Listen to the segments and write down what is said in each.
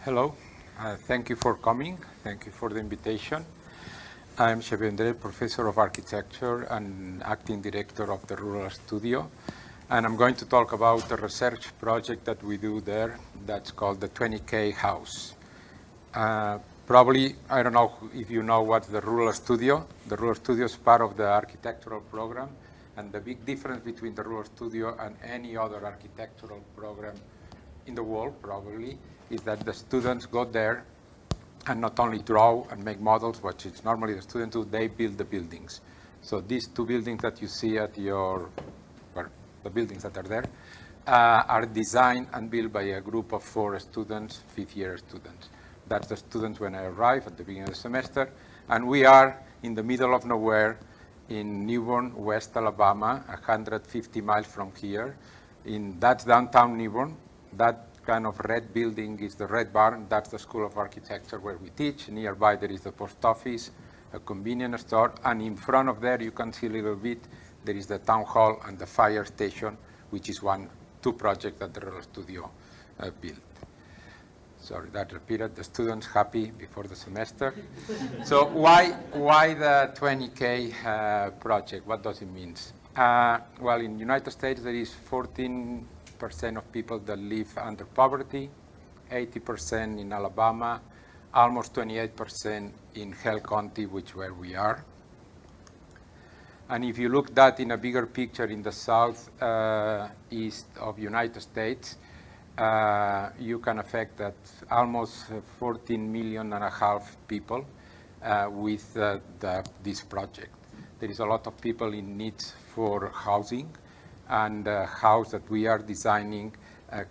Hello, thank you for coming. Thank you for the invitation. I'm Xavier, Vendrell, Professor of Architecture and Acting Director of the Rural Studio. And I'm going to talk about the research project that we do there that's called the 20K House. Probably, I don't know if you know what's the Rural Studio. The Rural Studio is part of the architectural program. And the big difference between the Rural Studio and any other architectural program in the world, probably, is that the students go there and not only draw and make models, which is normally the students do, they build the buildings. So these two buildings that you see at your, well, the buildings that are there, are designed and built by a group of 4 students, fifth-year students. That's the students when I arrive at the beginning of the semester. And we are in the middle of nowhere in Newbern, West Alabama, 150 miles from here. That's downtown Newbern. That kind of red building is the Red Barn. That's the School of Architecture where we teach. Nearby there is the post office, a convenience store, and in front of there you can see a little bit, there is the town hall and the fire station, which is two projects that the Rural Studio built. Sorry, that repeated. The students happy before the semester. So why the 20K project? What does it mean? Well, in the United States there is 14% of people that live under poverty, 80% in Alabama, almost 28% in Hale County, where we are. And if you look that in a bigger picture in the southeast of United States, you can affect that almost 14 million and a half people with this project. There is a lot of people in need for housing, and the house that we are designing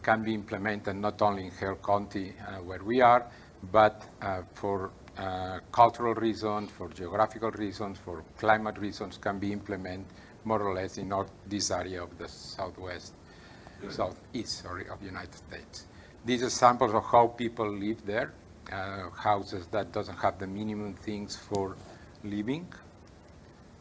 can be implemented not only in Hale County where we are, but for cultural reasons, for geographical reasons, for climate reasons, can be implemented more or less in this area of the southeast of the United States. These are samples of how people live there, houses that doesn't have the minimum things for living.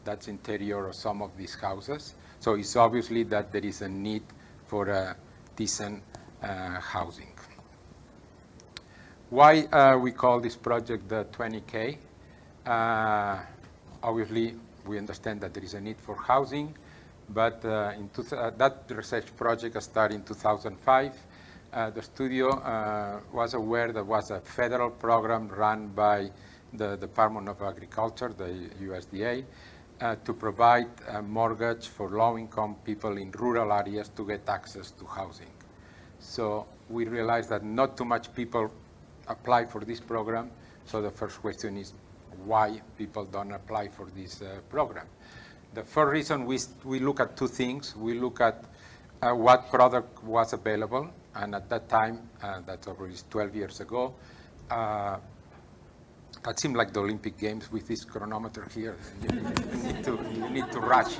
That's interior of some of these houses. So it's obviously that there is a need for a decent housing. Why we call this project the 20K? Obviously, we understand that there is a need for housing, but that research project started in 2005. The studio was aware there was a federal program run by the Department of Agriculture, the USDA, to provide a mortgage for low-income people in rural areas to get access to housing. So we realized that not too much people apply for this program. So the first question is why people don't apply for this program. The first reason we look at two things. We look at what product was available, and at that time, that's already 12 years ago, that seemed like the Olympic Games with this chronometer here. You need to rush.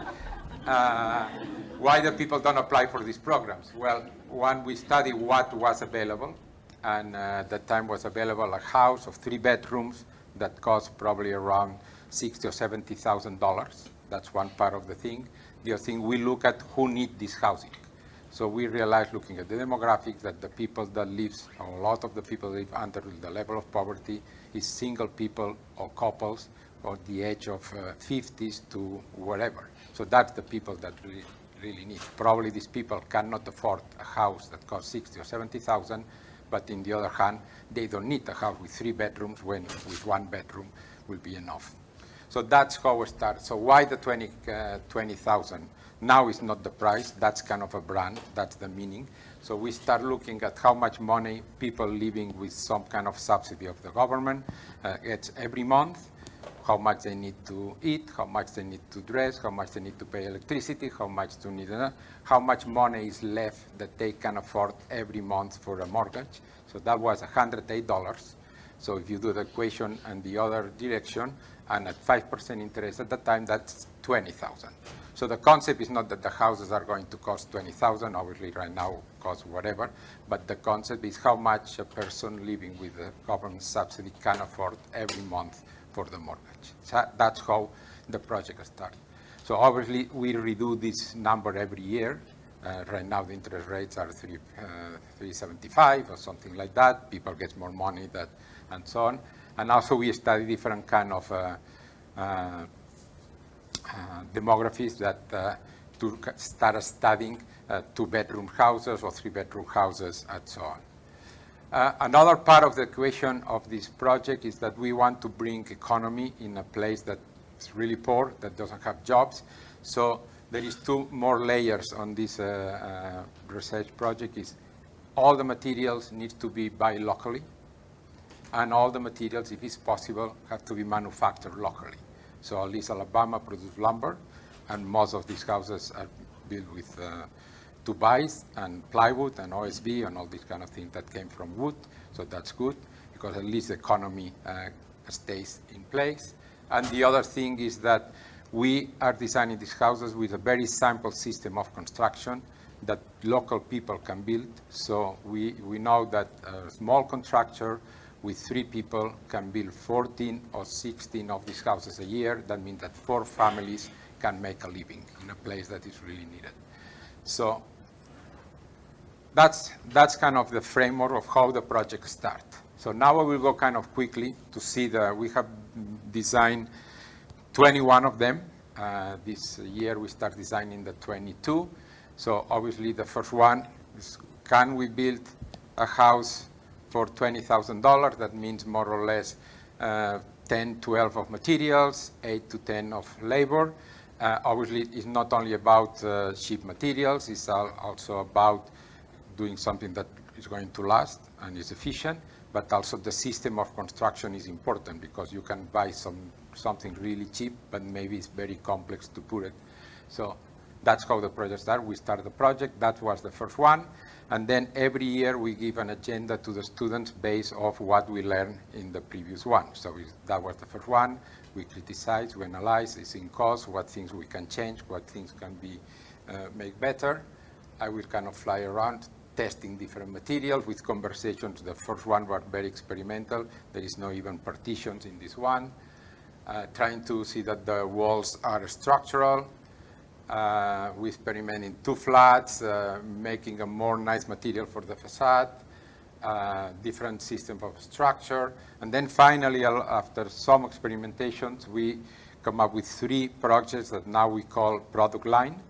Why the people don't apply for these programs? Well, one, we study what was available, and at that time was available a house of 3 bedrooms that cost probably around $60,000 or $70,000. That's one part of the thing. The other thing, we look at who need this housing. So we realized, looking at the demographics, that the people that live, a lot of the people live under the level of poverty is single people or couples or the age of 50s to whatever. So that's the people that really need. Probably these people cannot afford a house that costs $60,000 or $70,000, but in the other hand, they don't need a house with 3 bedrooms when with 1 bedroom will be enough. So that's how we start. So why the 20,000? Now is not the price, that's kind of a brand, that's the meaning. So we start looking at how much money people living with some kind of subsidy of the government gets every month, how much they need to eat, how much they need to dress, how much they need to pay electricity, how much money is left that they can afford every month for a mortgage. So that was $108. So if you do the equation in the other direction, and at 5% interest at the time, that's $20,000. So the concept is not that the houses are going to cost $20,000, obviously right now cost whatever, but the concept is how much a person living with the government subsidy can afford every month for the mortgage. So that's how the project started. So obviously we redo this number every year. Right now, the interest rates are 3.75 or something like that. People get more money and so on. And also, we study different kind of demographies that to start studying 2-bedroom houses or 3-bedroom houses and so on. Another part of the equation of this project is that we want to bring economy in a place that is really poor, that doesn't have jobs. So there is 2 more layers on this research project. Is all the materials need to be buy locally, and all the materials, if it's possible, have to be manufactured locally. So at least Alabama produces lumber, and most of these houses are built with 2-bys and plywood and OSB and all these kind of things that came from wood. So that's good, because at least the economy stays in place. And the other thing is that we are designing these houses with a very simple system of construction that local people can build. So we know that a small contractor with 3 people can build 14 or 16 of these houses a year. That means that 4 families can make a living in a place that is really needed. So that's kind of the framework of how the project starts. So now I will go kind of quickly to see that we have designed 21 of them. This year we start designing the 22. So obviously the first one is, can we build a house for $20,000? That means more or less 10, 12 of materials, 8 to 10 of labor. Obviously, it's not only about cheap materials, it's also about doing something that is going to last and is efficient, but also the system of construction is important, because you can buy something really cheap, but maybe it's very complex to put it. So that's how the project started. We started the project, that was the first one, and then every year we give an agenda to the students based off what we learned in the previous one. So that was the first one. We criticize, we analyze, it's in cost, what things we can change, what things can be made better. I will kind of fly around testing different materials with conversations. The first one was very experimental. There is no even partitions in this one. Trying to see that the walls are structural. We experiment in 2 flats, making a more nice material for the facade, different system of structure. And then finally, after some experimentations, we come up with 3 projects that now we call product line.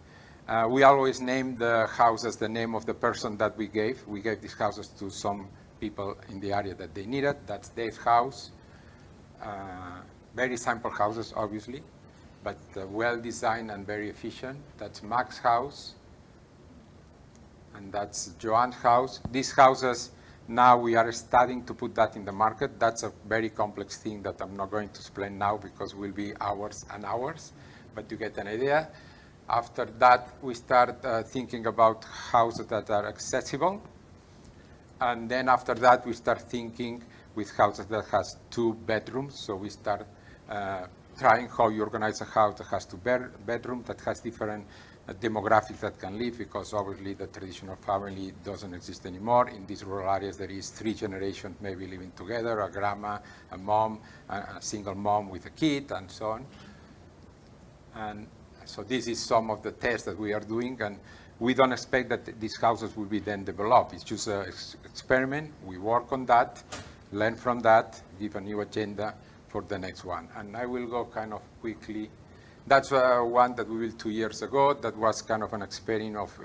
We always name the houses the name of the person that we gave. We gave these houses to some people in the area that they needed. That's Dave's house. Very simple houses, obviously, but well-designed and very efficient. That's Max's house, and that's Joanne's house. These houses, now we are starting to put that in the market. That's a very complex thing that I'm not going to explain now, because it will be hours and hours, but you get an idea. After that, we start thinking about houses that are accessible. And then after that, we start thinking with houses that has 2 bedrooms. So we start trying how you organize a house that has 2 bedrooms, that has different demographics that can live, because obviously the traditional family doesn't exist anymore. In these rural areas, there is 3 generations maybe living together, a grandma, a mom, a single mom with a kid, and so on. And so this is some of the tests that we are doing, and we don't expect that these houses will be then developed. It's just an experiment. We work on that, learn from that, give a new agenda for the next one. And I will go kind of quickly. That's one that we built 2 years ago. That was kind of an experiment of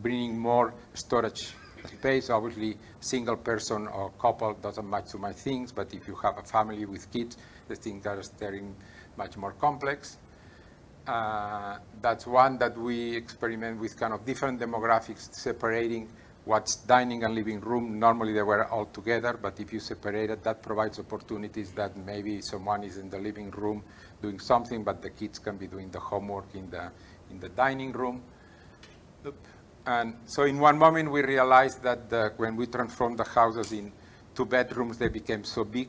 bringing more storage space. Obviously, single person or couple doesn't match to my things, but if you have a family with kids, the things are getting much more complex. That's one that we experiment with kind of different demographics, separating what's dining and living room. Normally they were all together, but if you separate it, that provides opportunities that maybe someone is in the living room doing something, but the kids can be doing the homework in the dining room. And so in one moment we realized that when we transformed the houses in 2 bedrooms, they became so big.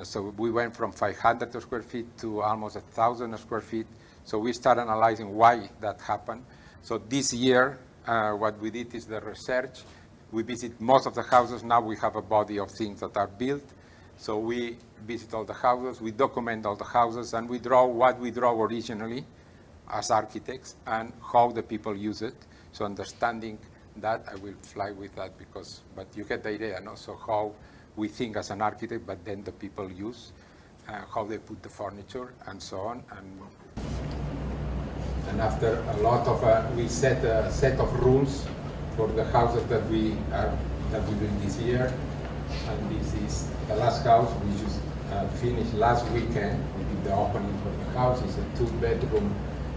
So we went from 500 square feet to almost 1,000 square feet. So we started analyzing why that happened. So this year, what we did is the research. We visit most of the houses. Now we have a body of things that are built. So we visit all the houses, we document all the houses, and we draw what we draw originally as architects and how the people use it. So understanding that, I will fly with that but you get the idea, no? So how we think as an architect, but then the people use, how they put the furniture and so on. And after a lot of, we set a set of rules for the houses that we doing this year. And this is the last house we just finished last weekend. We did the opening for the house. It's a 2-bedroom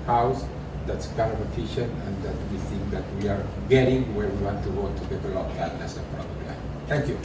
house that's kind of efficient, and that we think that we are getting where we want to go to develop that as a product line. Thank you.